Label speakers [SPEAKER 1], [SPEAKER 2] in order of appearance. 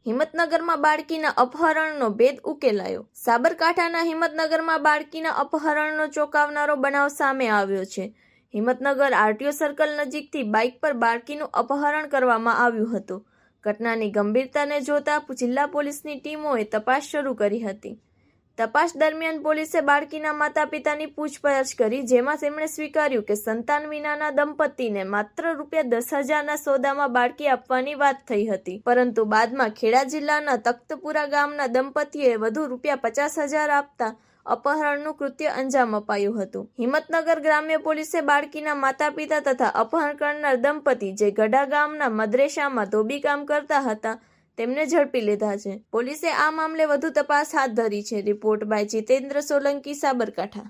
[SPEAKER 1] હિંમતનગરમાં બાળકીના અપહરણનો ભેદ ઉકેલાયો। સાબરકાંઠાના હિંમતનગરમાં બાળકીના અપહરણનો ચોંકાવનારો બનાવ સામે આવ્યો છે। હિંમતનગર આરટીઓ સર્કલ નજીકથી બાઇક પર બાળકીનું અપહરણ કરવામાં આવ્યું હતું। ઘટનાની ગંભીરતાને જોતા જિલ્લા પોલીસની ટીમોએ તપાસ શરૂ કરી હતી। તપાસ દરમિયાન પોલીસે બાળકીના માતા પિતાની પૂછપરછ કરી, જેમાં તેમણે સ્વીકાર્યું કે સંતાન વિનાના દંપતીને માત્ર ₹10,000ના સોદામાં બાળકી આપવાની વાત થઈ હતી, પરંતુ બાદમાં ખેડા જિલ્લાના તખ્તપુરા ગામના દંપતીએ વધુ ₹50,000 આપતા અપહરણનું કૃત્ય અંજામ અપાયું હતું। હિંમતનગર ગ્રામ્ય પોલીસે બાળકીના માતા પિતા તથા અપહરણ કરનાર દંપતી, જે ગઢા ગામના મદ્રેસામાં ધોબી કામ કરતા હતા, તેમને ઝડપી લીધા છે। પોલીસે આ મામલે વધુ તપાસ હાથ ધરી છે। Report by Jitendra Solanki, Sabarkantha.